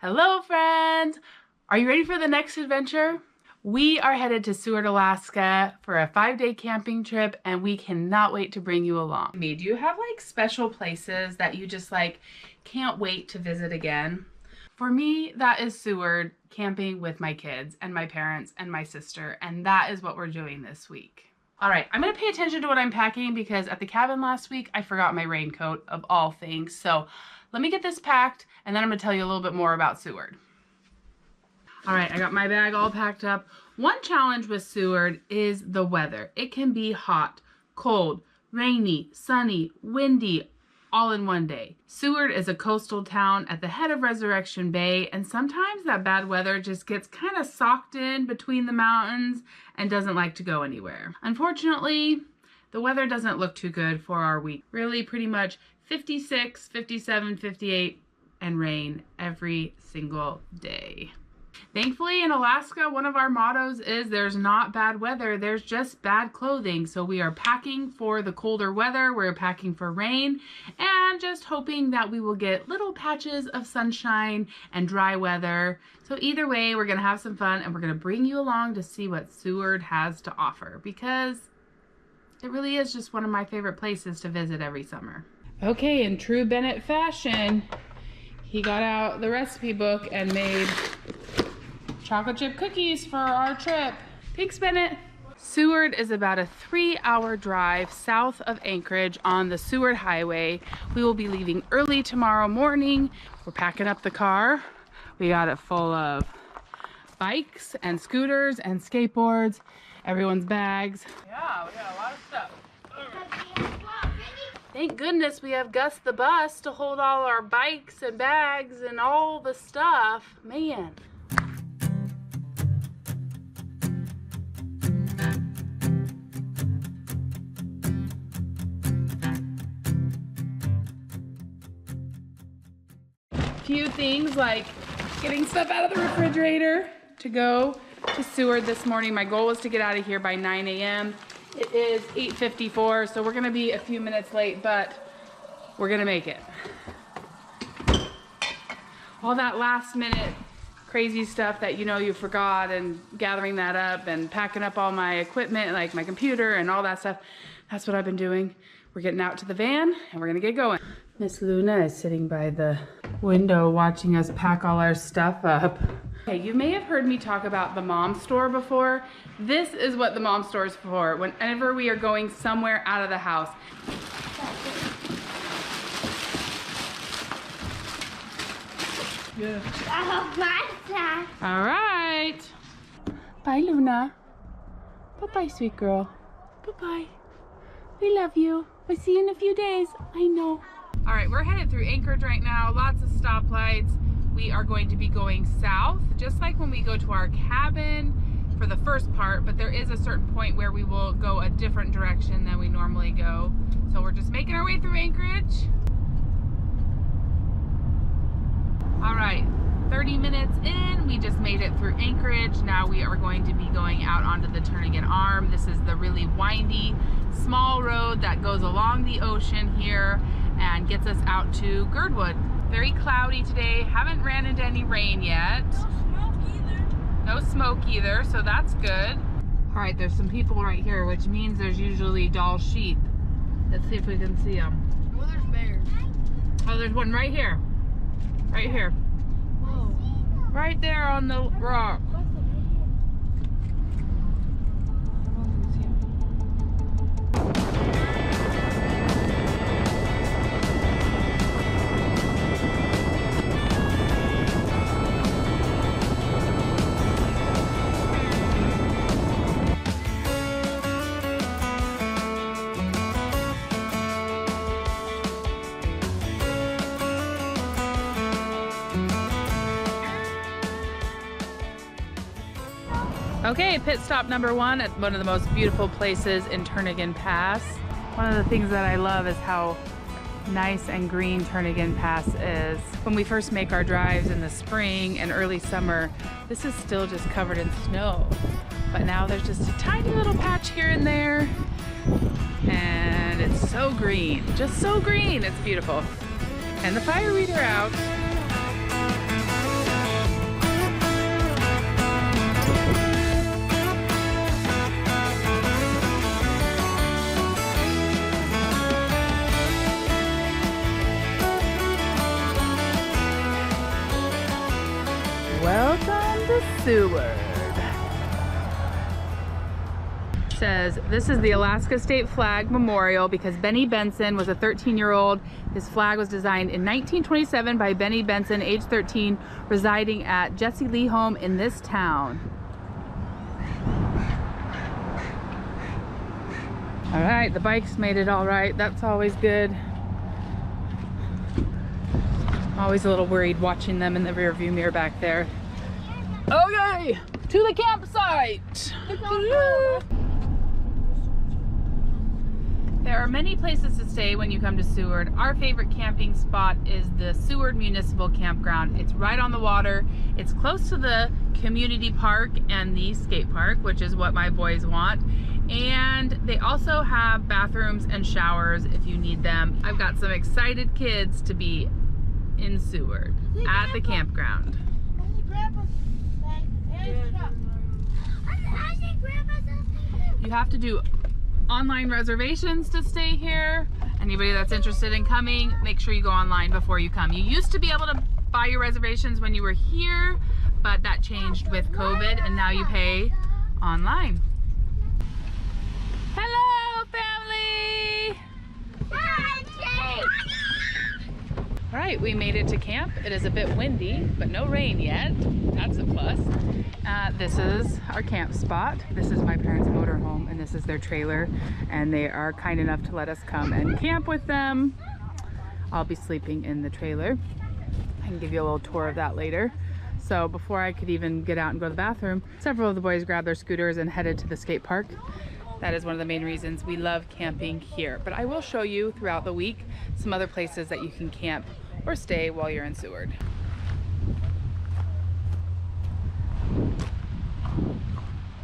Hello friends! Are you ready for the next adventure? We are headed to Seward, Alaska for a 5-day camping trip and we cannot wait to bring you along. Do you have like special places that you just like can't wait to visit again? For me, that is Seward, camping with my kids and my parents and my sister, and that is what we're doing this week. All right, I'm gonna pay attention to what I'm packing because at the cabin last week, I forgot my raincoat of all things. So let me get this packed and then I'm gonna tell you a little bit more about Seward. All right, I got my bag all packed up. One challenge with Seward is the weather. It can be hot, cold, rainy, sunny, windy, all in one day. Seward is a coastal town at the head of Resurrection Bay, and sometimes that bad weather just gets kind of socked in between the mountains and doesn't like to go anywhere. Unfortunately, the weather doesn't look too good for our week. Really pretty much 56, 57, 58, and rain every single day. Thankfully, in Alaska, one of our mottos is there's not bad weather, there's just bad clothing. So we are packing for the colder weather, we're packing for rain, and just hoping that we will get little patches of sunshine and dry weather. So either way, we're gonna have some fun and we're gonna bring you along to see what Seward has to offer because it really is just one of my favorite places to visit every summer. Okay, in true Bennett fashion, he got out the recipe book and made chocolate chip cookies for our trip. Thanks, Bennett. Seward is about a 3-hour drive south of Anchorage on the Seward Highway. We will be leaving early tomorrow morning. We're packing up the car. We got it full of bikes and scooters and skateboards, everyone's bags. Yeah, we got a lot of stuff. Thank goodness we have Gus the bus to hold all our bikes and bags and all the stuff. Man. Few things like getting stuff out of the refrigerator to go to Seward this morning. My goal was to get out of here by 9 a.m. It is 8:54, so we're gonna be a few minutes late, but we're gonna make it. All that last minute crazy stuff that you forgot and gathering that up and packing up all my equipment, like my computer and all that stuff, that's what I've been doing. We're getting out to the van and we're gonna get going. Miss Luna is sitting by the window watching us pack all our stuff up. Okay, you may have heard me talk about the mom store before. This is what the mom store is for whenever we are going somewhere out of the house. Yeah. All right. Bye, Luna. Bye-bye, sweet girl. Bye-bye. We love you. We'll see you in a few days. I know. All right, we're headed through Anchorage right now. Lots of stoplights. We are going to be going south, just like when we go to our cabin for the first part, but there is a certain point where we will go a different direction than we normally go. So we're just making our way through Anchorage. All right, 30 minutes in, we just made it through Anchorage. Now we are going to be going out onto the Turnagain Arm. This is the really windy, small road that goes along the ocean here and gets us out to Girdwood. Very cloudy today. Haven't ran into any rain yet. No smoke either, so that's good. All right, there's some people right here, which means there's usually Doll sheep. Let's see if we can see them. Oh, there's bears. Oh, there's one right here. Right here. Whoa. Right there on the rock. Okay, pit stop number 1 at one of the most beautiful places in Turnagain Pass. One of the things that I love is how nice and green Turnagain Pass is. When we first make our drives in the spring and early summer, this is still just covered in snow. But now there's just a tiny little patch here and there. And it's so green, just so green, it's beautiful. And the fire reader out. Welcome to Seward. Says this is the Alaska State Flag Memorial because Benny Benson was a 13-year-old. His flag was designed in 1927 by Benny Benson, age 13, residing at Jesse Lee home in this town. All right, the bikes made it all right. That's always good. Always a little worried watching them in the rear view mirror back there. Okay, to the campsite. There are many places to stay when you come to Seward. Our favorite camping spot is the Seward Municipal Campground. It's right on the water. It's close to the community park and the skate park, which is what my boys want. And they also have bathrooms and showers if you need them. I've got some excited kids to be in Seward at the campground. You have to do online reservations to stay here. Anybody that's interested in coming, make sure you go online before you come. You used to be able to buy your reservations when you were here, but that changed with COVID, and now you pay online. Hello, family! All right, we made it to camp. It is a bit windy, but no rain yet. That's a plus. This is our camp spot. This is my parents' motorhome, and this is their trailer, and they are kind enough to let us come and camp with them. I'll be sleeping in the trailer. I can give you a little tour of that later. So before I could even get out and go to the bathroom, several of the boys grabbed their scooters and headed to the skate park. That is one of the main reasons we love camping here. But I will show you throughout the week some other places that you can camp or stay while you're in Seward.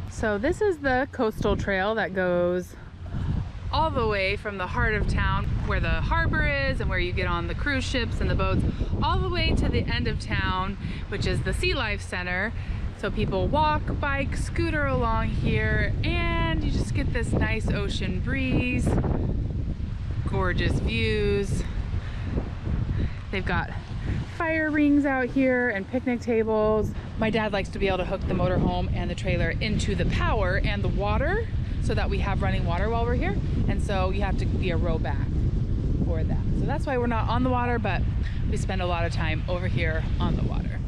So this is the coastal trail that goes all the way from the heart of town where the harbor is and where you get on the cruise ships and the boats, all the way to the end of town, which is the Sea Life Center. So people walk, bike, scooter along here, and you just get this nice ocean breeze, gorgeous views. They've got fire rings out here and picnic tables. My dad likes to be able to hook the motorhome and the trailer into the power and the water so that we have running water while we're here. And so you have to be a row back for that. So that's why we're not on the water, but we spend a lot of time over here on the water.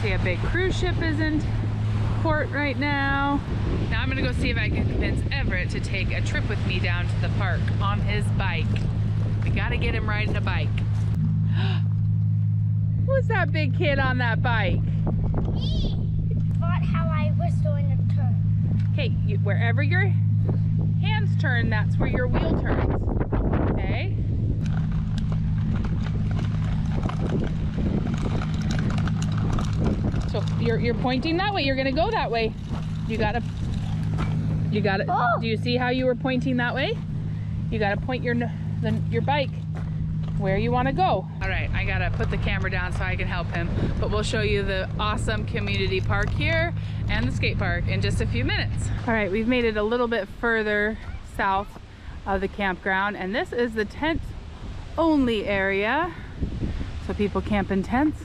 See, a big cruise ship is in port right now. Now I'm gonna go see if I can convince Everett to take a trip with me down to the park on his bike. We gotta get him riding a bike. Who's that big kid on that bike? Me. Thought how I was doing a turn. Okay, wherever your hands turn, that's where your wheel turns. Okay? So you're pointing that way. You're gonna go that way. You gotta. Oh. Do you see how you were pointing that way? You gotta point your bike where you want to go. All right, I gotta put the camera down so I can help him, but we'll show you the awesome community park here and the skate park in just a few minutes. All right, we've made it a little bit further south of the campground, and this is the tent only area. So people camp in tents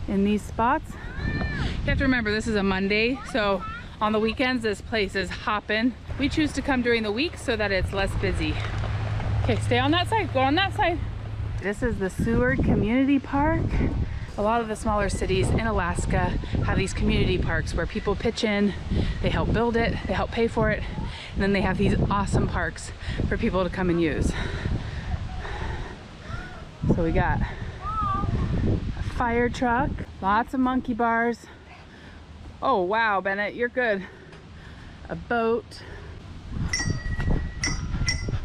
in these spots. You have to remember this is a Monday, so on the weekends this place is hopping. We choose to come during the week so that it's less busy. Okay, stay on that side, go on that side. This is the Seward Community Park. A lot of the smaller cities in Alaska have these community parks where people pitch in, they help build it, they help pay for it, and then they have these awesome parks for people to come and use. So we got a fire truck, lots of monkey bars. Oh wow, Bennett, you're good. A boat.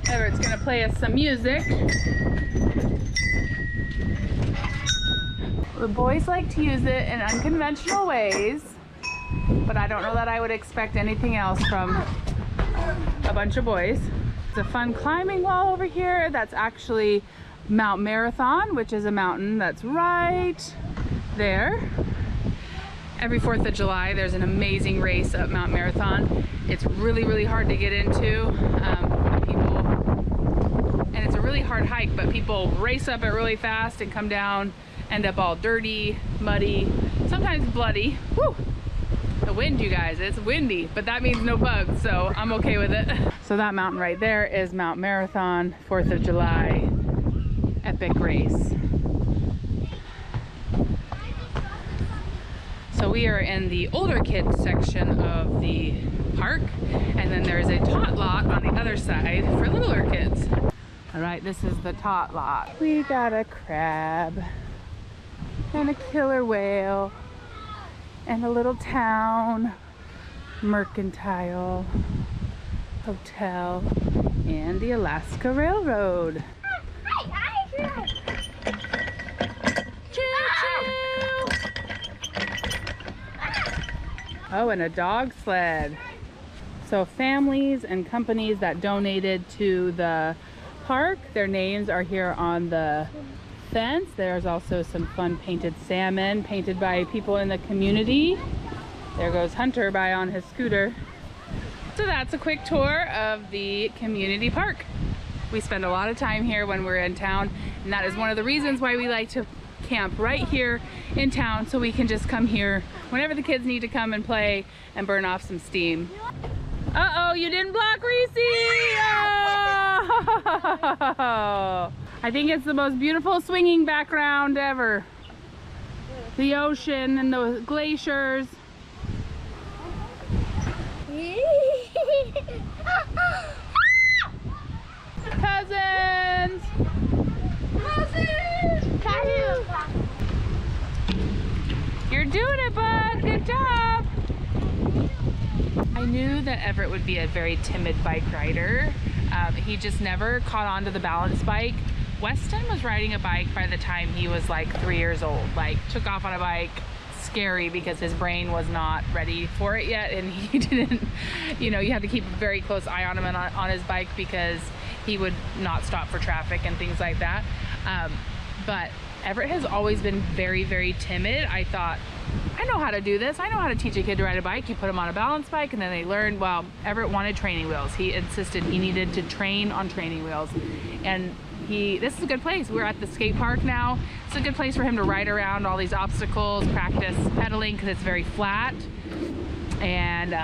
Everett's gonna play us some music. The boys like to use it in unconventional ways, but I don't know that I would expect anything else from a bunch of boys. There's a fun climbing wall over here. That's actually Mount Marathon, which is a mountain that's right there. Every 4th of July, there's an amazing race up Mount Marathon. It's really, really hard to get into. And it's a really hard hike, but people race up it really fast and come down, end up all dirty, muddy, sometimes bloody. Woo! The wind, you guys, it's windy, but that means no bugs, so I'm okay with it. So that mountain right there is Mount Marathon, 4th of July, epic race. So we are in the older kids section of the park, and then there's a tot lot on the other side for littler kids. All right, this is the tot lot. We got a crab and a killer whale and a little town, mercantile, hotel, and the Alaska Railroad. Choo-choo! Oh, and a dog sled. So families and companies that donated to the park, their names are here on the fence. There's also some fun painted salmon painted by people in the community. There goes Hunter by on his scooter. So that's a quick tour of the community park. We spend a lot of time here when we're in town, and that is one of the reasons why we like to camp right here in town, so we can just come here whenever the kids need to come and play and burn off some steam. Uh-oh, you didn't block Reese! Oh! I think it's the most beautiful swinging background ever. The ocean and the glaciers. Cousins! You're doing it, bud! Good job! I knew that Everett would be a very timid bike rider. He just never caught on to the balance bike. Weston was riding a bike by the time he was like 3 years old. Like, took off on a bike, scary because his brain was not ready for it yet, and he didn't, you know, you had to keep a very close eye on him and on his bike because he would not stop for traffic and things like that. But Everett has always been very, very timid. I thought, I know how to do this. I know how to teach a kid to ride a bike. You put them on a balance bike and then they learn. Well, Everett wanted training wheels. He insisted he needed to train on training wheels. And this is a good place. We're at the skate park now. It's a good place for him to ride around all these obstacles, practice pedaling because it's very flat. And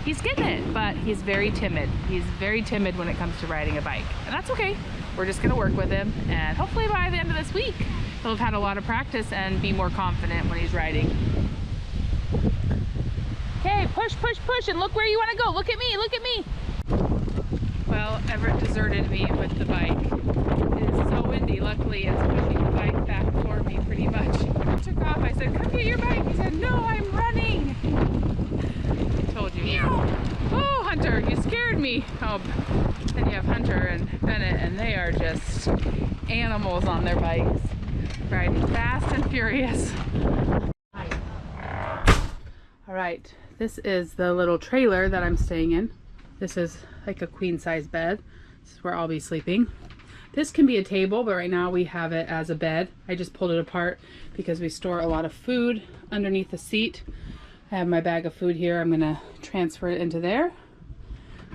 he's getting it, but he's very timid. He's very timid when it comes to riding a bike. And that's okay. We're just gonna work with him, and hopefully by the end of this week, he'll have had a lot of practice and be more confident when he's riding. Okay, push, push, push, and look where you wanna go. Look at me, look at me. Well, Everett deserted me with the bike. It is so windy. Luckily, it's pushing the bike back for me pretty much. I took off, I said, come get your bike. He said, no, I'm running. I told you. Oh, Hunter, you scared me. Oh, then you have Hunter and Bennett, and they are just animals on their bikes, riding fast and furious. All right, this is the little trailer that I'm staying in. This is like a queen size bed. This is where I'll be sleeping. This can be a table, but right now we have it as a bed. I just pulled it apart because we store a lot of food underneath the seat. I have my bag of food here. I'm gonna transfer it into there.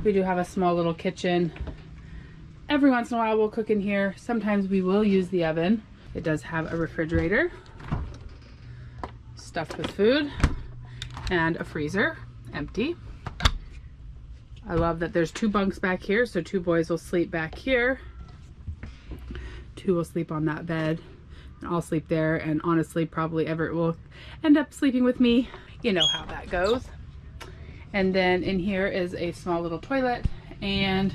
We do have a small little kitchen. Every once in a while we'll cook in here. Sometimes we will use the oven. It does have a refrigerator stuffed with food and a freezer, empty. I love that there's 2 bunks back here, so 2 boys will sleep back here. 2 will sleep on that bed, and I'll sleep there, and honestly probably Everett will end up sleeping with me. You know how that goes. And then in here is a small little toilet and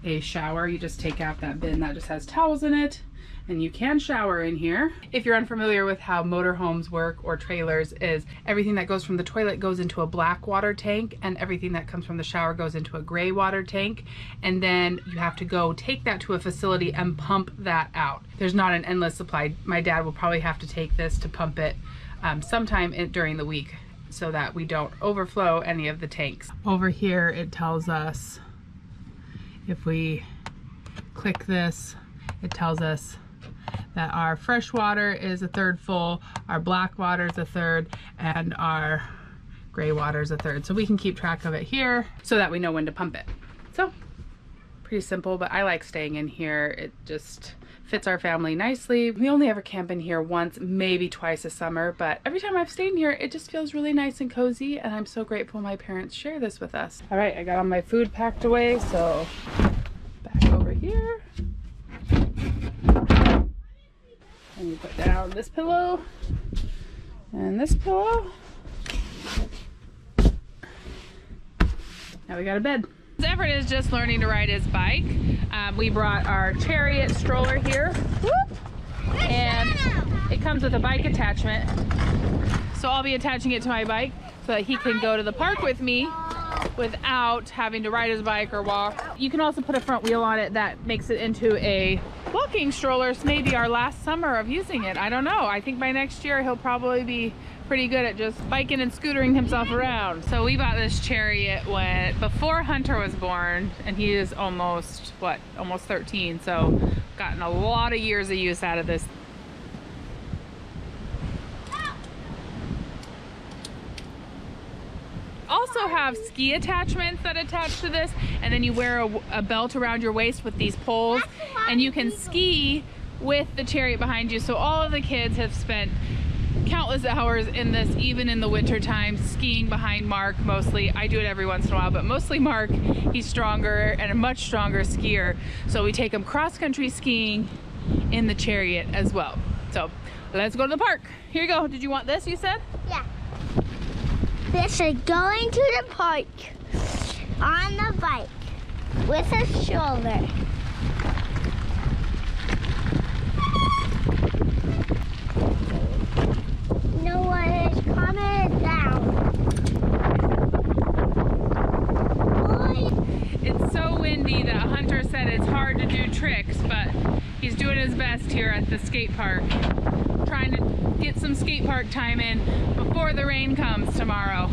a shower. You just take out that bin that just has towels in it, and you can shower in here. If you're unfamiliar with how motorhomes work or trailers, is everything that goes from the toilet goes into a black water tank, and everything that comes from the shower goes into a gray water tank, and then you have to go take that to a facility and pump that out. There's not an endless supply. My dad will probably have to take this to pump it sometime during the week, so that we don't overflow any of the tanks. Over here it tells us If we click this, it tells us that our fresh water is 1/3 full, our black water is 1/3, and our gray water is 1/3. So we can keep track of it here so that we know when to pump it. So pretty simple, but I like staying in here. It just fits our family nicely. We only ever camp in here once, maybe twice a summer, but every time I've stayed in here, it just feels really nice and cozy, and I'm so grateful my parents share this with us. All right, I got all my food packed away, so back over here. And you put down this pillow and this pillow. Now we got a bed. Everett is just learning to ride his bike. We brought our Chariot stroller here. Whoop! And it comes with a bike attachment. So I'll be attaching it to my bike so that he can go to the park with me without having to ride his bike or walk. You can also put a front wheel on it that makes it into a walking stroller. So maybe our last summer of using it. I don't know. I think by next year he'll probably be pretty good at just biking and scootering himself around. So we bought this Chariot before Hunter was born, and he is almost 13, so gotten a lot of years of use out of this. Also have ski attachments that attach to this, and then you wear a belt around your waist with these poles, and you can ski with the Chariot behind you. So all of the kids have spent countless hours in this, even in the winter time, skiing behind Mark mostly. I do it every once in a while, but mostly Mark. He's stronger and a much stronger skier, so we take him cross-country skiing in the Chariot as well. So let's go to the park. Here you go. Did you want this, you said? Yeah. This is going to the park on the bike with a stroller. No one is coming down. It's so windy that Hunter said it's hard to do tricks, but he's doing his best here at the skate park. Trying to get some skate park time in before the rain comes tomorrow.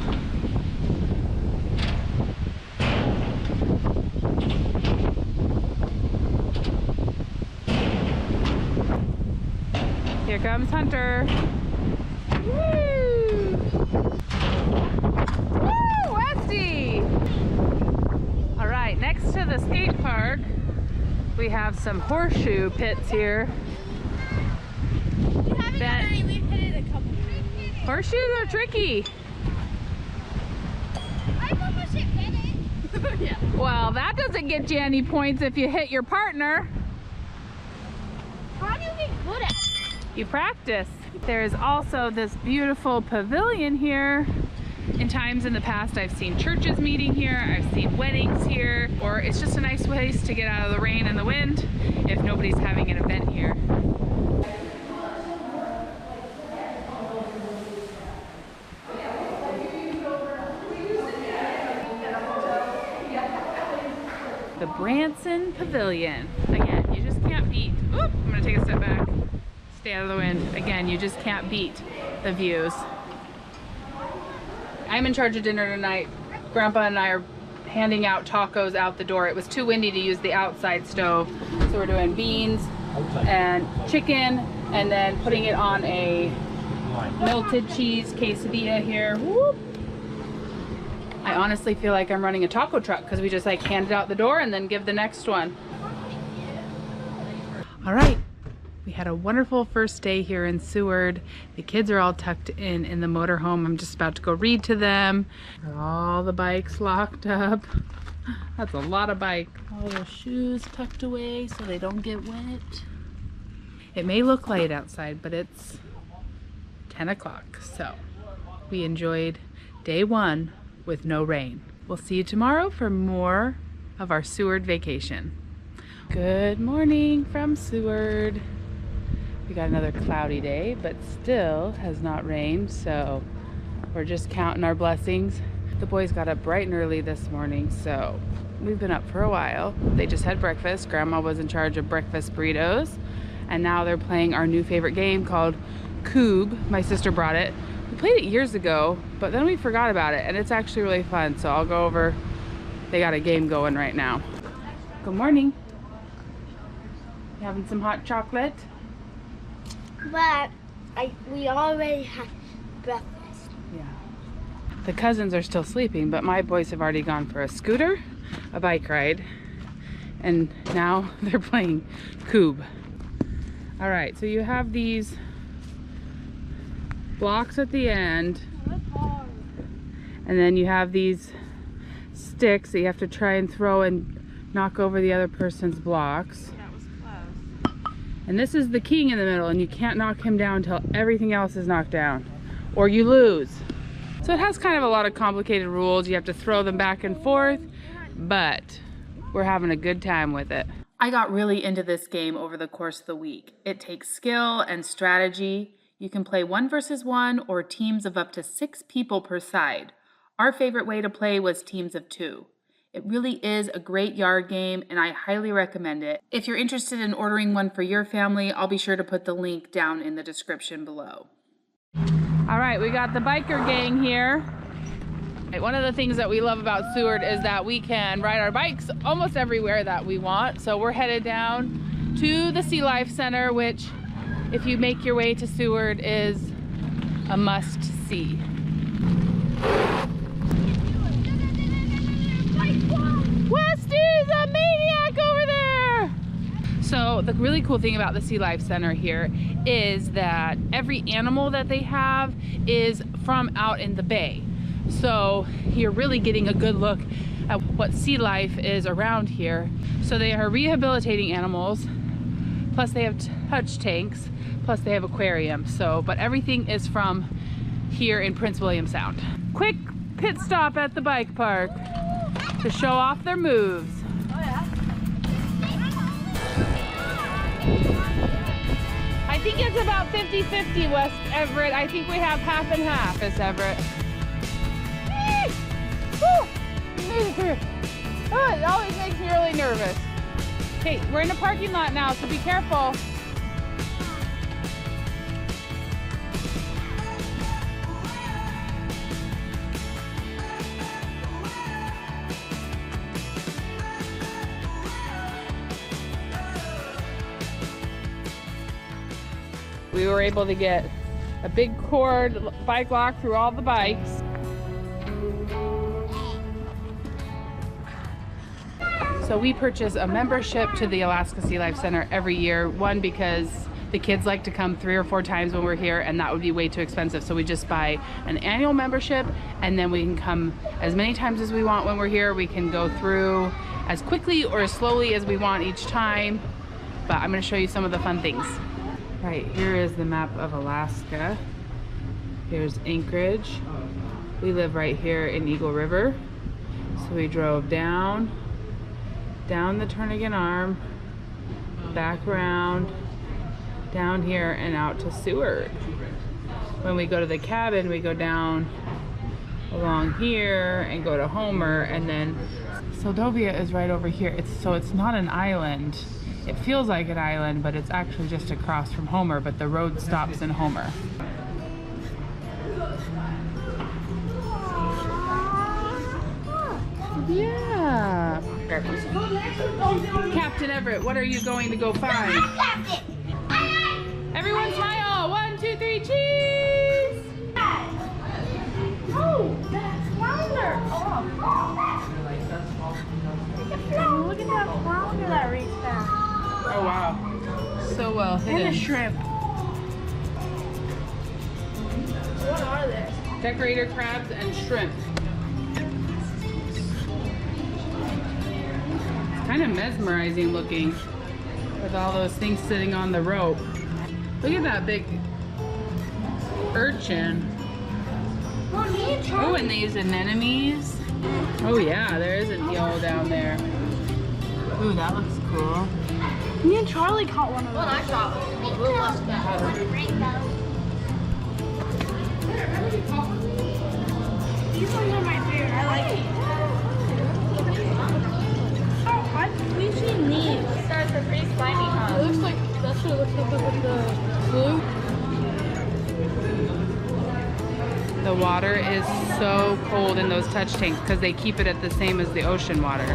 Here comes Hunter. Woo! Woo, Westy! All right, next to the skate park, we have some horseshoe pits here. We've hit it a couple times. Horseshoes are tricky. I've almost hit it. Yeah. Well, that doesn't get you any points if you hit your partner. How do you get good at it? You practice. There's also this beautiful pavilion here. In times in the past, I've seen churches meeting here, I've seen weddings here, or it's just a nice place to get out of the rain and the wind if nobody's having an event here. The Branson Pavilion. Again, you just can't beat. Oop, I'm gonna take a step back. Stay out of the wind. Again, you just can't beat the views. I'm in charge of dinner tonight. Grandpa and I are handing out tacos out the door. It was too windy to use the outside stove, so we're doing beans and chicken, and then putting it on a melted cheese quesadilla here. Whoop. I honestly feel like I'm running a taco truck because we just like hand it out the door and then give the next one. All right, we had a wonderful first day here in Seward. The kids are all tucked in the motorhome. I'm just about to go read to them. All the bikes locked up. That's a lot of bike. All their shoes tucked away so they don't get wet. It may look light outside, but it's 10 o'clock. So we enjoyed day one with no rain. We'll see you tomorrow for more of our Seward vacation. Good morning from Seward. We got another cloudy day, but still has not rained, so we're just counting our blessings. The boys got up bright and early this morning, so we've been up for a while. They just had breakfast. Grandma was in charge of breakfast burritos, and now they're playing our new favorite game called Coob. My sister brought it. We played it years ago, but then we forgot about it, and it's actually really fun, so I'll go over. They got a game going right now. Good morning. You having some hot chocolate? But we already had breakfast. Yeah. The cousins are still sleeping, but my boys have already gone for a scooter, a bike ride, and now they're playing Coob. All right, so you have these blocks at the end, and then you have these sticks that you have to try and throw and knock over the other person's blocks. That was close. And this is the king in the middle, and you can't knock him down until everything else is knocked down, or you lose. So it has kind of a lot of complicated rules. You have to throw them back and forth, but we're having a good time with it. I got really into this game over the course of the week. It takes skill and strategy. You can play 1 versus 1 or teams of up to 6 people per side. Our favorite way to play was teams of 2. It really is a great yard game, and I highly recommend it. If you're interested in ordering one for your family, I'll be sure to put the link down in the description below. All right, we got the biker gang here. One of the things that we love about Seward is that we can ride our bikes almost everywhere that we want. So we're headed down to the Sea Life Center, which, if you make your way to Seward, is a must-see. Westy's a maniac over there! So the really cool thing about the Sea Life Center here is that every animal that they have is from out in the bay. So you're really getting a good look at what sea life is around here. So they are rehabilitating animals, plus they have touch tanks, plus they have aquariums. So, but everything is from here in Prince William Sound. Quick pit stop at the bike park to show off their moves. Oh yeah. I think it's about 50-50, West Everett. I think we have half and half, West Everett. Woo! Oh, it always makes me really nervous. Okay, we're in a parking lot now, so be careful. We were able to get a big cord bike lock through all the bikes. So we purchase a membership to the Alaska Sea Life Center every year. One, because the kids like to come 3 or 4 times when we're here, and that would be way too expensive. So we just buy an annual membership, and then we can come as many times as we want when we're here. We can go through as quickly or as slowly as we want each time. But I'm gonna show you some of the fun things. Right, here is the map of Alaska. Here's Anchorage. We live right here in Eagle River. So we drove down the Turnagain Arm, back around, down here and out to Seward. When we go to the cabin, we go down along here and go to Homer, and then Soldovia is right over here. So it's not an island. It feels like an island, but it's actually just across from Homer, but the road stops in Homer. Yeah. Captain Everett, what are you going to go find? Everyone smile. 1, 2, 3, cheese! Oh, that's flounder. Look at that flounder that reached down. Oh wow. So well hidden. And a shrimp. What are they? Decorator crabs and shrimp. It's kind of mesmerizing looking with all those things sitting on the rope. Look at that big urchin. Oh, and these anemones. Oh yeah, there is an eel down there. Ooh, that looks cool. Me and Charlie caught one of those. I saw These ones are my favorite. I like it. We've seen these. Stars are pretty slimy, huh? It looks like that's what it looks like with the blue. The water is so cold in those touch tanks because they keep it at the same as the ocean water.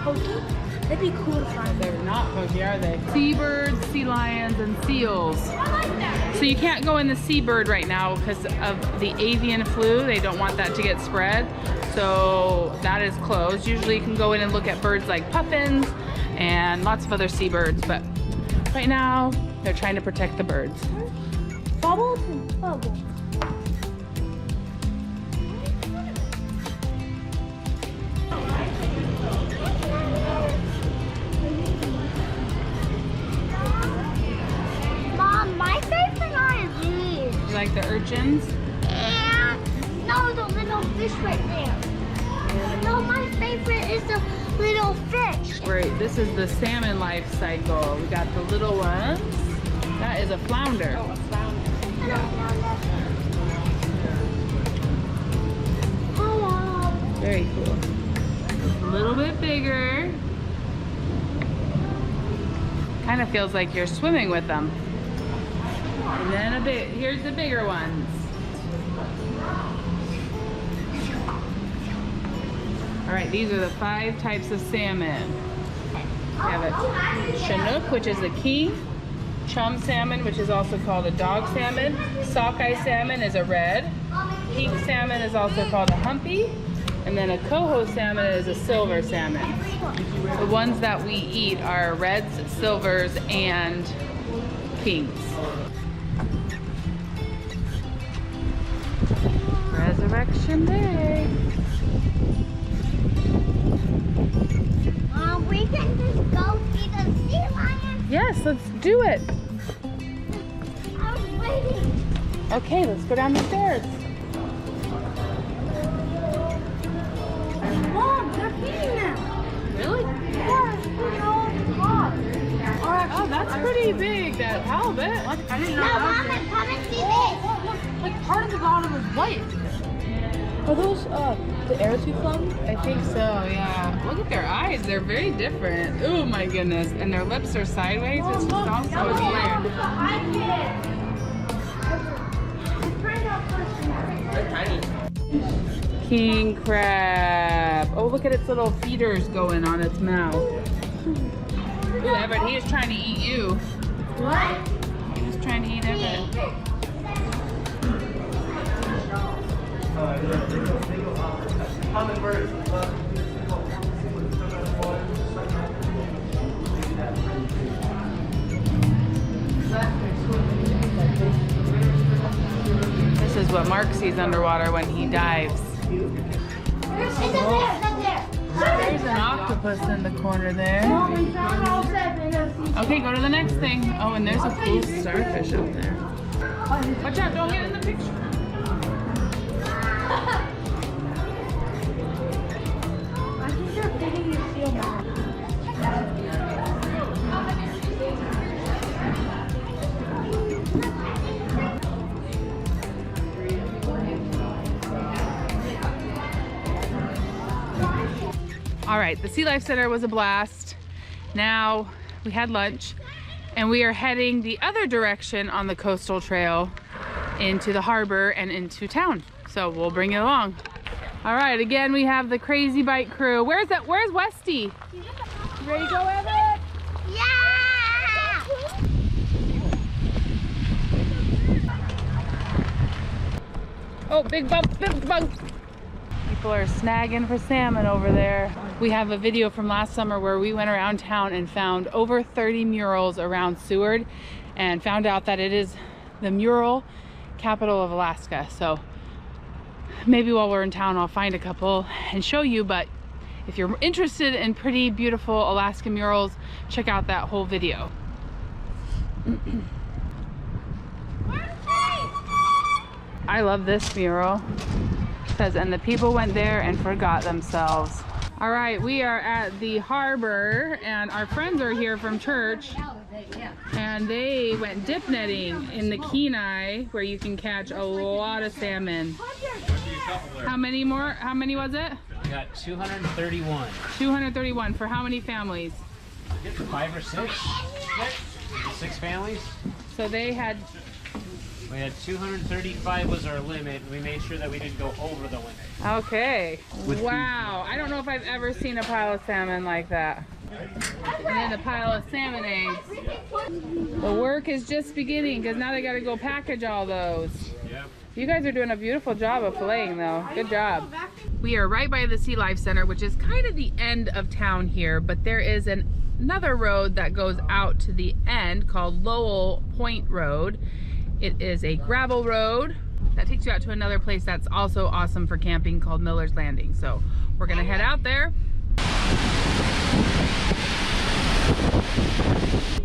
Pokey? That'd be cool to find. They're not pokey, are they? Seabirds, sea lions, and seals. I like that. So you can't go in the seabird right now because of the avian flu. They don't want that to get spread. So that is closed. Usually you can go in and look at birds like puffins and lots of other seabirds, but right now they're trying to protect the birds. Bubbles and bubbles. Mom, my favorite are these. You like the urchins? And no, the little fish right there. No, my favorite is the little fish. Right, this is the salmon life cycle. We got the little ones. That is a flounder. Oh, a flounder. Hello. Very cool. A little bit bigger. Kind of feels like you're swimming with them. And then a bit, here's the bigger ones. All right, these are the 5 types of salmon. We have a Chinook, which is a king. Chum salmon, which is also called a dog salmon. Sockeye salmon is a red. Pink salmon is also called a humpy. And then a coho salmon is a silver salmon. The ones that we eat are reds, silvers, and kings. Resurrection Day. We can just go see the sea lion. Yes, let's do it. I was waiting. Okay, let's go down the stairs. Mom, they're feeding them. Really? Yeah, they're all on the top. Oh, that's pretty big, that halibut. I didn't know No, that. Mom, come and see this. Look, like part of the bottom is white. Are those the arrows we flung? I think so, yeah. Look at their eyes, they're very different. Oh my goodness, and their lips are sideways. It's just also weird. King crab. Oh, look at its little feeders going on its mouth. Ooh, Everett, he is trying to eat you. What? He was trying to eat Everett. This is what Mark sees underwater when he dives. It's up there, it's up there. There's an octopus in the corner there. Mom, we found all 7. Okay, go to the next thing. Oh, and there's a cool starfish up there. Watch out, don't get in the picture. I think they're feeding the seal now. All right, the Sea Life Center was a blast. Now we had lunch and we are heading the other direction on the coastal trail into the harbor and into town. So we'll bring you along. All right, again, we have the crazy bike crew. Where's Westy? You ready to go, Everett? Yeah! Oh, big bump, big bump. People are snagging for salmon over there. We have a video from last summer where we went around town and found over 30 murals around Seward and found out that it is the mural capital of Alaska. So maybe while we're in town I'll find a couple and show you, but if you're interested in pretty beautiful Alaska murals, check out that whole video. I love this mural. It says, and the people went there and forgot themselves. All right, we are at the harbor and our friends are here from church and they went dip netting in the Kenai where you can catch a lot of salmon. How many more? How many was it? We got 231. 231 for how many families? 5 or 6? 6 families. So they had We had 235 was our limit. We made sure that we didn't go over the limit. Okay. Wow. I don't know if I've ever seen a pile of salmon like that. And then a pile of salmon eggs. The work is just beginning because now they got to go package all those. Yep. You guys are doing a beautiful job of filleting though. Good job. We are right by the Sea Life Center, which is kind of the end of town here, but there is another road that goes out to the end called Lowell Point Road. It is a gravel road that takes you out to another place that's also awesome for camping called Miller's Landing. So we're gonna head out there.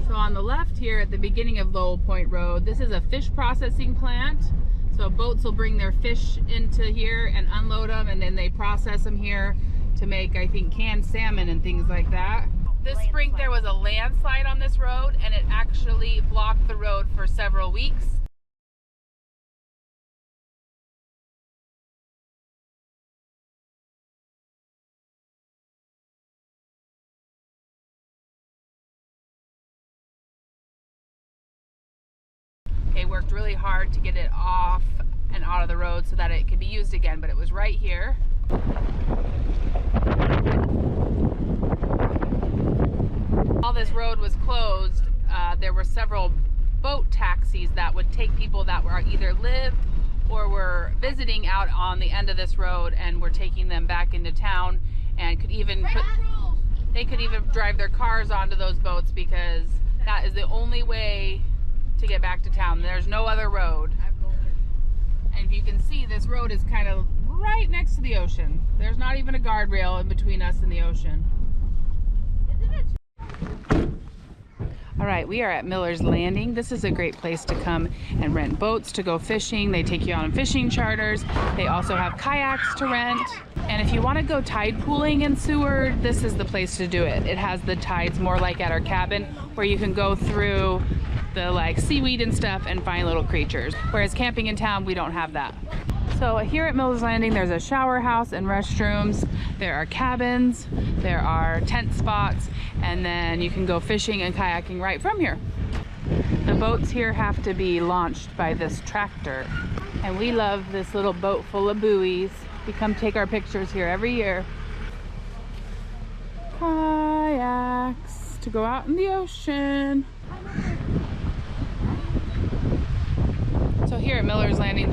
So on the left here at the beginning of Lowell Point Road, this is a fish processing plant. So boats will bring their fish into here and unload them, and then they process them here to make, I think, canned salmon and things like that. This spring there was a landslide on this road, and it actually blocked the road for several weeks. They worked really hard to get it off and out of the road so that it could be used again, but it was right here. While this road was closed, there were several boat taxis that would take people that were either lived or were visiting out on the end of this road, and were taking them back into town, and could even they could even drive their cars onto those boats because that is the only way to get back to town. There's no other road. And if you can see, this road is kind of right next to the ocean. There's not even a guardrail in between us and the ocean. All right, we are at Miller's Landing. This is a great place to come and rent boats to go fishing. They take you on fishing charters. They also have kayaks to rent. And if you want to go tide pooling in Seward, this is the place to do it. It has the tides more like at our cabin, where you can go through the like seaweed and stuff and find little creatures. Whereas camping in town, we don't have that. So here at Miller's Landing, there's a shower house and restrooms. There are cabins, there are tent spots, and then you can go fishing and kayaking right from here. The boats here have to be launched by this tractor. And we love this little boat full of buoys. We come take our pictures here every year. Kayaks to go out in the ocean. So here at Miller's Landing,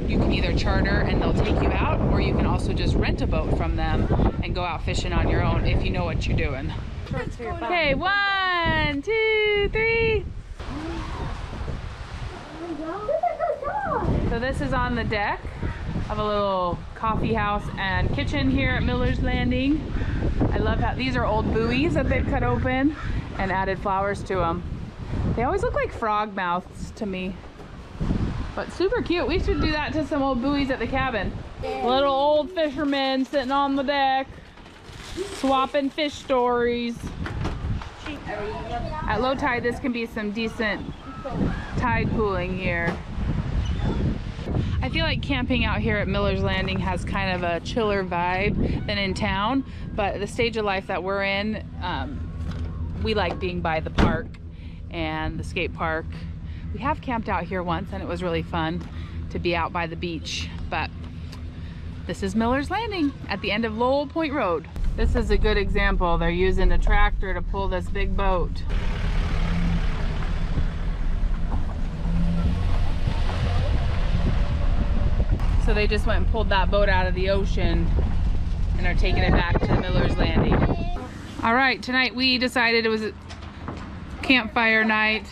you can either charter and they'll take you out, or you can also just rent a boat from them and go out fishing on your own if you know what you're doing. Okay, 1, 2, 3. So this is on the deck of a little coffee house and kitchen here at Miller's Landing. I love how these are old buoys that they've cut open and added flowers to them. They always look like frog mouths to me. But super cute. We should do that to some old buoys at the cabin. Little old fishermen sitting on the deck, swapping fish stories. At low tide, this can be some decent tide pooling here. I feel like camping out here at Miller's Landing has kind of a chiller vibe than in town, but the stage of life that we're in, we like being by the park and the skate park. We have camped out here once and it was really fun to be out by the beach, but this is Miller's Landing at the end of Lowell Point Road. This is a good example. They're using a tractor to pull this big boat. So they just went and pulled that boat out of the ocean and are taking it back to Miller's Landing. All right, tonight we decided it was a campfire night.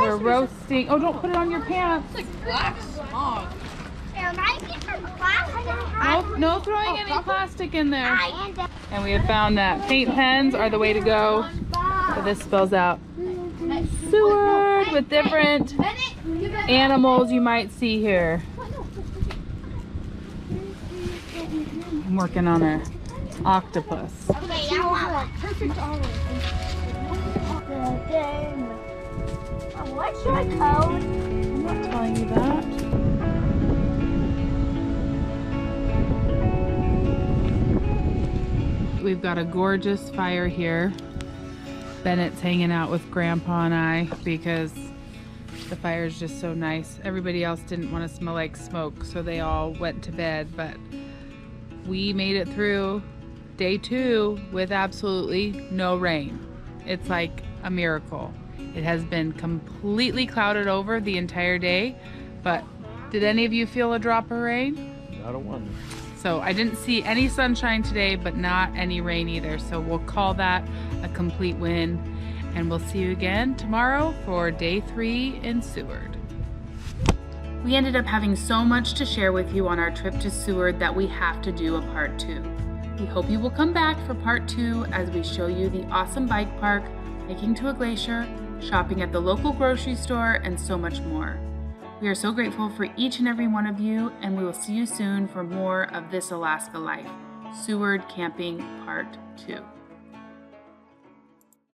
We're roasting. Oh, don't put it on your pants. It's like black smog. No throwing any plastic in there. And we have found that paint pens are the way to go. So this spells out Seward with different animals you might see here. I'm working on an octopus. Perfect olive. What's your code? I'm not telling you that. We've got a gorgeous fire here. Bennett's hanging out with Grandpa and I because The fire is just so nice. Everybody else didn't want to smell like smoke, so they all went to bed, but we made it through day 2 with absolutely no rain. It's like a miracle. It has been completely clouded over the entire day, but did any of you feel a drop of rain? Not a one. So I didn't see any sunshine today, but not any rain either. So we'll call that a complete win. And we'll see you again tomorrow for day 3 in Seward. We ended up having so much to share with you on our trip to Seward that we have to do a part 2. We hope you will come back for part 2 as we show you the awesome bike park, hiking to a glacier, shopping at the local grocery store, and so much more. We are so grateful for each and every one of you, and we will see you soon for more of This Alaska Life, Seward Camping Part 2.